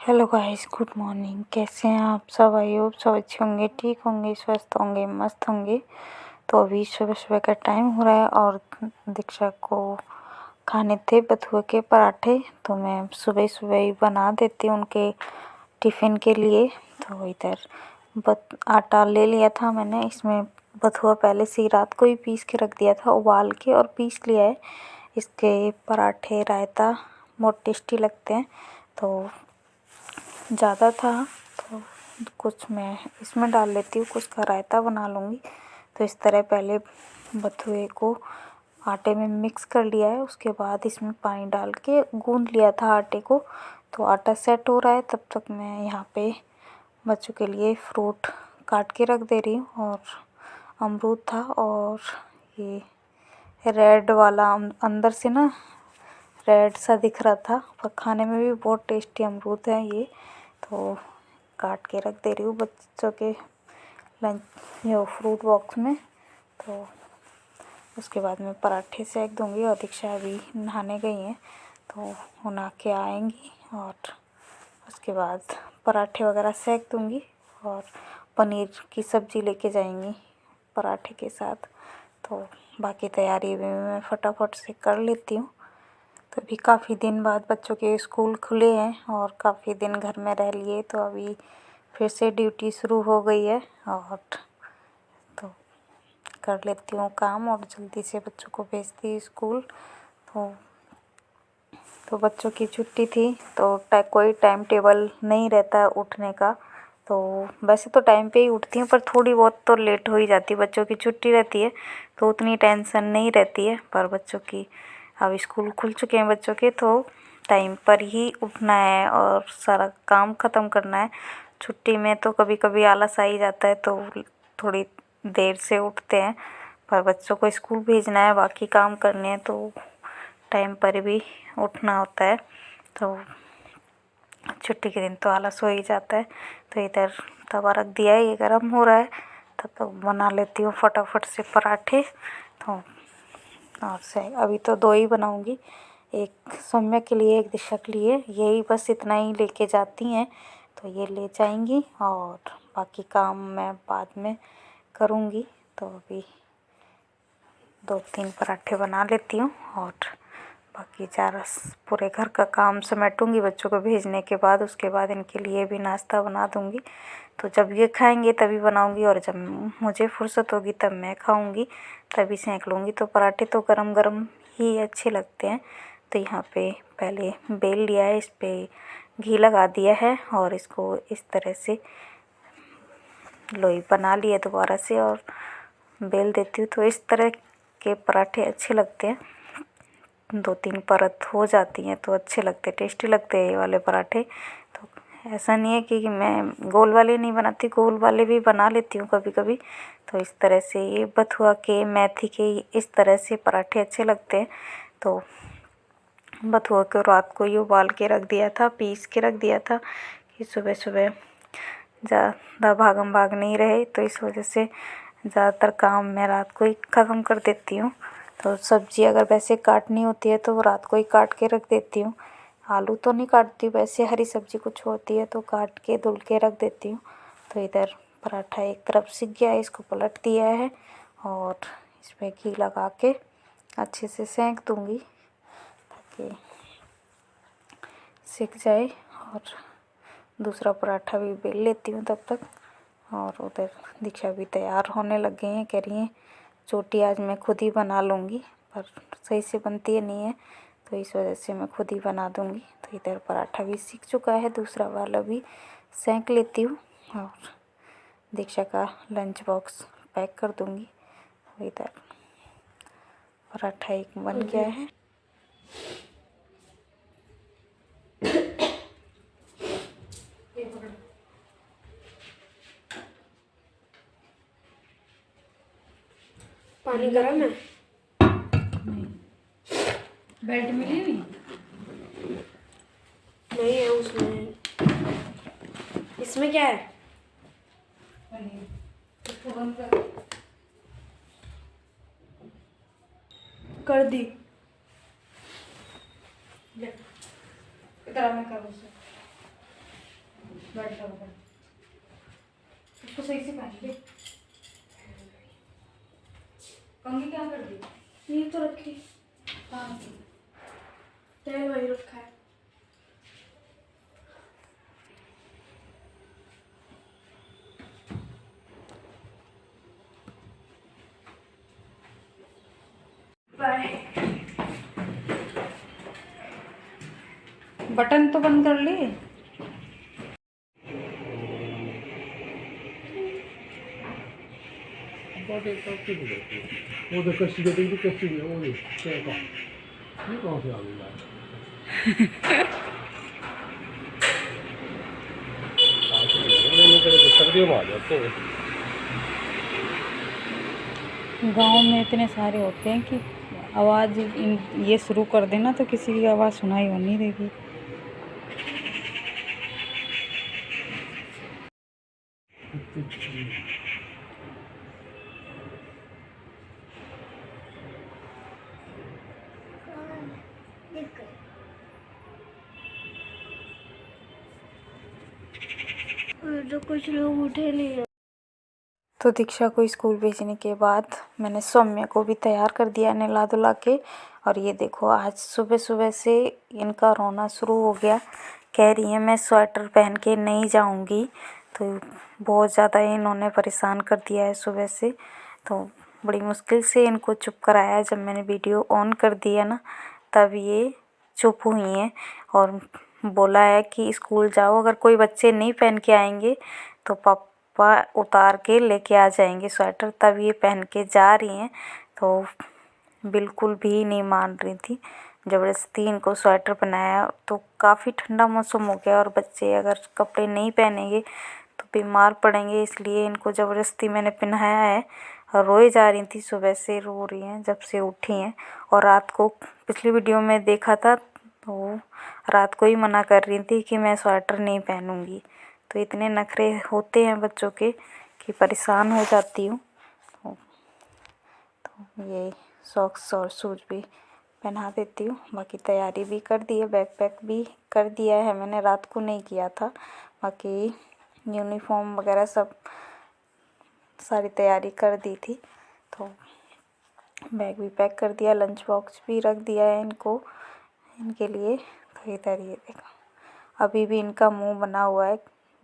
Hello guys, good morning. कैसे हैं आप सब? आई होप सब अच्छे होंगे, ठीक होंगे, स्वस्थ होंगे, मस्त होंगे। तो अभी सुबह सुबह का टाइम हो रहा है और दीक्षा को खाने थे बथुए के पराठे, तो मैं सुबह सुबह ही बना देती हूँ उनके टिफ़िन के लिए। तो इधर आटा ले लिया था मैंने, इसमें बथुआ पहले से ही रात को ही पीस के रख दिया था, उबाल के और पीस लिया है। इसके पराठे रायता बहुत टेस्टी लगते हैं। तो ज़्यादा था तो कुछ मैं इसमें डाल लेती हूँ, कुछ का रायता बना लूँगी। तो इस तरह पहले बथुए को आटे में मिक्स कर लिया है, उसके बाद इसमें पानी डाल के गूंद लिया था आटे को। तो आटा सेट हो रहा है, तब तक मैं यहाँ पे बच्चों के लिए फ्रूट काट के रख दे रही हूँ। और अमरूद था, और ये रेड वाला अंदर से ना रेड सा दिख रहा था, पर खाने में भी बहुत टेस्टी अमरूद है ये। तो काट के रख दे रही हूँ बच्चों के लंच यो फ्रूट बॉक्स में। तो उसके बाद मैं पराठे सेक दूँगी, और दीक्षा अभी नहाने गई हैं, तो वो नहा के आएंगी और उसके बाद पराठे वगैरह सेक दूँगी। और पनीर की सब्ज़ी लेके जाएंगी पराठे के साथ। तो बाकी तैयारी भी मैं फटाफट से कर लेती हूँ। तो अभी काफ़ी दिन बाद बच्चों के स्कूल खुले हैं और काफ़ी दिन घर में रह लिए, तो अभी फिर से ड्यूटी शुरू हो गई है। और तो कर लेती हूँ काम और जल्दी से बच्चों को भेजती स्कूल। तो बच्चों की छुट्टी थी, तो कोई टाइम टेबल नहीं रहता है उठने का। तो वैसे तो टाइम पे ही उठती हूँ, पर थोड़ी बहुत तो लेट हो ही जाती है। बच्चों की छुट्टी रहती है तो उतनी टेंशन नहीं रहती है, पर बच्चों की अब स्कूल खुल चुके हैं बच्चों के, तो टाइम पर ही उठना है और सारा काम ख़त्म करना है। छुट्टी में तो कभी कभी आलस आ ही जाता है, तो थोड़ी देर से उठते हैं, पर बच्चों को स्कूल भेजना है, बाकी काम करने हैं, तो टाइम पर भी उठना होता है। तो छुट्टी के दिन तो आलस हो ही जाता है। तो इधर तवा रख दिया है, ये गर्म हो रहा है, तब तक बना लेती हूँ फटाफट से पराठे। तो और से अभी तो दो ही बनाऊँगी, एक सौम्या के लिए, एक दिशा के लिए। यही बस इतना ही लेके जाती हैं, तो ये ले जाएंगी और बाकी काम मैं बाद में करूँगी। तो अभी 2-3 पराठे बना लेती हूँ और बाकी पूरे घर का काम समेटूँगी बच्चों को भेजने के बाद। उसके बाद इनके लिए भी नाश्ता बना दूँगी। तो जब ये खाएंगे तभी बनाऊँगी, और जब मुझे फुर्सत होगी तब मैं खाऊँगी, तभी सेंक लूँगी। तो पराठे तो गरम गरम ही अच्छे लगते हैं। तो यहाँ पे पहले बेल लिया है, इस पर घी लगा दिया है, और इसको इस तरह से लोई बना लिया दोबारा से और बेल देती हूँ। तो इस तरह के पराठे अच्छे लगते हैं, 2-3 परत हो जाती हैं तो अच्छे लगते, टेस्टी लगते हैं ये वाले पराठे। तो ऐसा नहीं है कि मैं गोल वाले नहीं बनाती, गोल वाले भी बना लेती हूँ कभी कभी। तो इस तरह से ये बथुआ के, मेथी के, इस तरह से पराठे अच्छे लगते हैं। तो बथुआ को रात को ही उबाल के रख दिया था, पीस के रख दिया था कि सुबह सुबह ज़्यादा भागम भाग नहीं रहे, तो इस वजह से ज़्यादातर काम मैं रात को ही ख़त्म कर देती हूँ। तो सब्ज़ी अगर वैसे काटनी होती है तो रात को ही काट के रख देती हूँ। आलू तो नहीं काटती, वैसे हरी सब्ज़ी कुछ होती है तो काट के धुल के रख देती हूँ। तो इधर पराठा एक तरफ सिक गया है, इसको पलट दिया है और इसमें घी लगा के अच्छे से सेंक दूँगी ताकि सिक जाए। और दूसरा पराठा भी बेल लेती हूँ तब तक। और उधर दीक्षा भी तैयार होने लग गई हैं, कह रही हैं चोटी आज मैं खुद ही बना लूँगी, पर सही से बनती है नहीं है, तो इस वजह से मैं खुद ही बना दूँगी। तो इधर पराठा भी सीख चुका है, दूसरा वाला भी सेंक लेती हूँ और दीक्षा का लंच बॉक्स पैक कर दूँगी। तो इधर पराठा एक बन गया है। पानी गर्म है? नहीं, बेल्ट मिली नहीं? नहीं है उसमें। इसमें क्या है? इसको बंद कर। कर दी। इधर मैं करूँ उसे। बैठ जाओ, उसको सही से पहन ले। कंघी क्या कर दी? ये तो रखी। हाँ तेल वही रखा है। बाय। बटन तो बंद कर ली। वो तो कच्ची के तो कच्ची भी वो नहीं क्या का ये कौन से आ गई यार सर्दियों में आ जाते हैं। गांव में इतने सारे होते हैं कि आवाज़ ये शुरू कर देना तो किसी की आवाज़ सुनाई हो नहीं देगी। तो कुछ लोग उठे नहीं है। तो दीक्षा को स्कूल भेजने के बाद मैंने सौम्या को भी तैयार कर दिया नहला धुला के। और ये देखो आज सुबह सुबह से इनका रोना शुरू हो गया। कह रही है मैं स्वेटर पहन के नहीं जाऊंगी। तो बहुत ज़्यादा इन्होंने परेशान कर दिया है सुबह से। तो बड़ी मुश्किल से इनको चुप कराया। जब मैंने वीडियो ऑन कर दिया ना तब ये चुप हुई हैं और बोला है कि स्कूल जाओ, अगर कोई बच्चे नहीं पहन के आएंगे तो पापा उतार के लेके आ जाएंगे स्वेटर। तब ये पहन के जा रही हैं। तो बिल्कुल भी नहीं मान रही थी। ज़बरदस्ती इनको स्वेटर पहनाया तो काफ़ी ठंडा मौसम हो गया और बच्चे अगर कपड़े नहीं पहनेंगे तो बीमार पड़ेंगे, इसलिए इनको ज़बरदस्ती मैंने पहनाया है। और रोए जा रही थी, सुबह से रो रही हैं जब से उठी हैं। और रात को पिछली वीडियो में देखा था तो रात को ही मना कर रही थी कि मैं स्वेटर नहीं पहनूंगी। तो इतने नखरे होते हैं बच्चों के कि परेशान हो जाती हूँ। तो ये सॉक्स और शूज भी पहना देती हूँ। बाकी तैयारी भी कर दी है, बैग पैक भी कर दिया है मैंने, रात को नहीं किया था। बाकी यूनिफॉर्म वगैरह सब सारी तैयारी कर दी थी। तो बैग भी पैक कर दिया, लंच बॉक्स भी रख दिया है इनके लिए। तो इधर ये देखो अभी भी इनका मुंह बना हुआ है,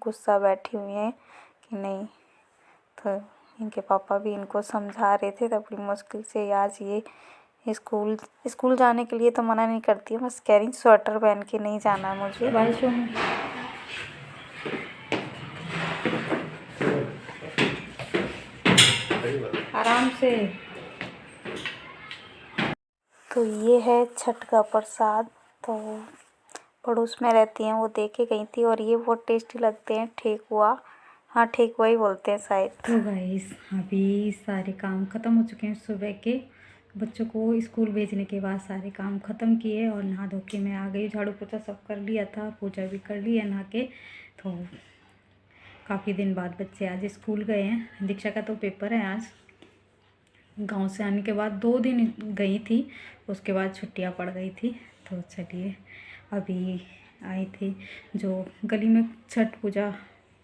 गुस्सा बैठी हुई हैं कि नहीं। तो इनके पापा भी इनको समझा रहे थे। तो बड़ी मुश्किल से आज ये स्कूल जाने के लिए तो मना नहीं करती है, बस कह रही स्वेटर पहन के नहीं जाना है मुझे। बारिशों में आराम से। तो ये है छठ का प्रसाद। तो पड़ोस में रहती हैं वो दे के गई थी और ये बहुत टेस्टी लगते हैं, ठेकुआ। हाँ ठेकुआ ही बोलते हैं शायद। तो गाइस अभी सारे काम ख़त्म हो चुके हैं सुबह के। बच्चों को स्कूल भेजने के बाद सारे काम ख़त्म किए और नहा धो के मैं आ गई। झाड़ू पोछा सब कर लिया था, पूजा भी कर ली है नहा के। तो काफ़ी दिन बाद बच्चे आज स्कूल गए हैं। दीक्षा का तो पेपर है आज। गांव से आने के बाद 2 दिन गई थी, उसके बाद छुट्टियां पड़ गई थी। तो चलिए अभी आई थी जो गली में छठ पूजा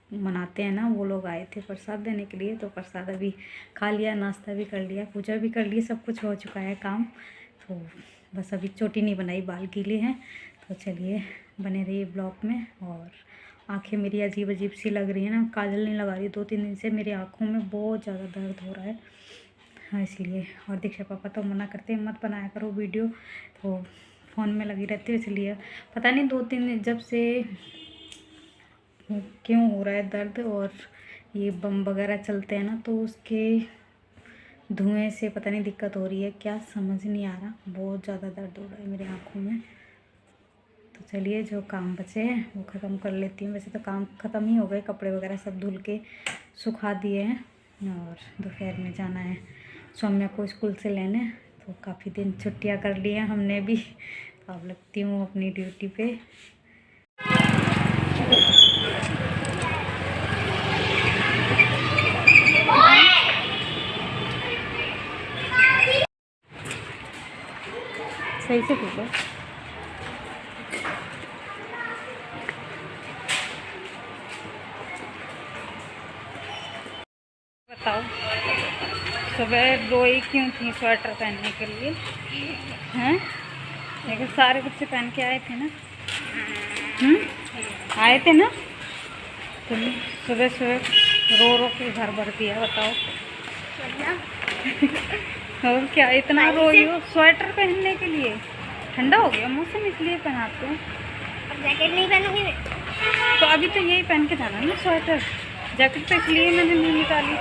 मनाते हैं ना, वो लोग आए थे प्रसाद देने के लिए। तो प्रसाद अभी खा लिया, नाश्ता भी कर लिया, पूजा भी कर ली, सब कुछ हो चुका है काम। तो बस अभी चोटी नहीं बनाई, बाल गीले हैं। तो चलिए बने रहिए ब्लॉग में। और आंखें मेरी अजीब अजीब सी लग रही है ना, काजल नहीं लगा रही 2-3 दिन से। मेरी आँखों में बहुत ज़्यादा दर्द हो रहा है, हाँ इसलिए। और दीक्षा पापा तो मना करते हैं मत बनाया करो वीडियो, तो फ़ोन में लगी रहती है, इसलिए पता नहीं 2-3 दिन जब से क्यों हो रहा है दर्द। और ये बम वगैरह चलते हैं ना तो उसके धुएं से पता नहीं दिक्कत हो रही है क्या, समझ नहीं आ रहा। बहुत ज़्यादा दर्द हो रहा है मेरी आँखों में। तो चलिए जो काम बचे हैं वो ख़त्म कर लेती हूँ। वैसे तो काम ख़त्म ही हो गए, कपड़े वगैरह सब धुल के सुखा दिए हैं। और दोपहर में जाना है सौम्या को स्कूल से लेने। तो काफ़ी दिन छुट्टियां कर ली हैं हमने भी। तो अब लगती हूँ अपनी ड्यूटी पे। सही से पूछो। बताओ सुबह रोई क्यों थी स्वेटर पहनने के लिए हैं? लेकिन सारे बच्चे पहन के आए थे ना। आए थे ना। तुम सुबह सुबह रो रो के घर भर दिया, बताओ। और क्या इतना रोई हो स्वेटर पहनने के लिए? ठंडा हो गया मौसम इसलिए पहनाते हो। अब जैकेट नहीं पहनूंगी मैं। तो अभी तो यही पहन के जाना ना स्वेटर। जैकेट तो इसलिए मैंने नहीं निकाली।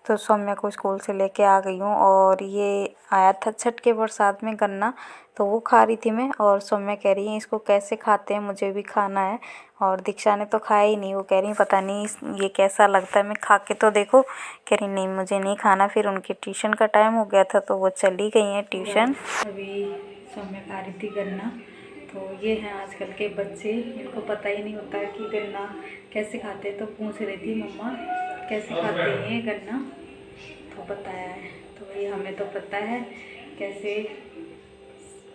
तो सौम्या को स्कूल से लेके आ गई हूँ और ये आया था छठ के प्रसाद में गन्ना, तो वो खा रही थी मैं। और सौम्या कह रही है इसको कैसे खाते हैं, मुझे भी खाना है। और दीक्षा ने तो खाया ही नहीं, वो कह रही पता नहीं ये कैसा लगता है, मैं खा के तो देखो। कह रही नहीं मुझे नहीं खाना। फिर उनके ट्यूशन का टाइम हो गया था तो वो चली गई हैं ट्यूशन। अभी सौम्या खा रही थी गन्ना। तो ये हैं आजकल के बच्चे, इनको पता ही नहीं होता है कि गन्ना कैसे खाते हैं। तो पूछ रही थी मम्मा कैसे खाते हैं गन्ना, तो बताया है। तो वही हमें तो पता है कैसे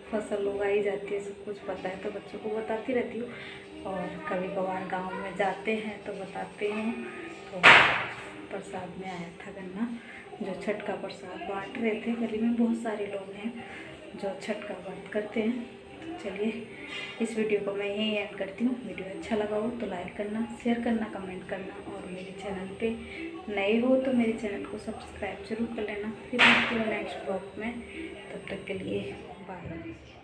फसल उगाई जाती है, सब कुछ पता है, तो बच्चों को बताती रहती हूँ। और कभी कभार गांव में जाते हैं तो बताते हैं। तो प्रसाद में आया था गन्ना, जो छठ का प्रसाद बांट रहे थे। गली में बहुत सारे लोग हैं जो छठ का व्रत करते हैं। चलिए इस वीडियो को मैं यहीं एंड करती हूँ। वीडियो अच्छा लगा हो तो लाइक करना, शेयर करना, कमेंट करना। और मेरे चैनल पे नए हो तो मेरे चैनल को सब्सक्राइब जरूर कर लेना। फिर मिलती हूँ नेक्स्ट ब्लॉग में, तब तक के लिए बाय।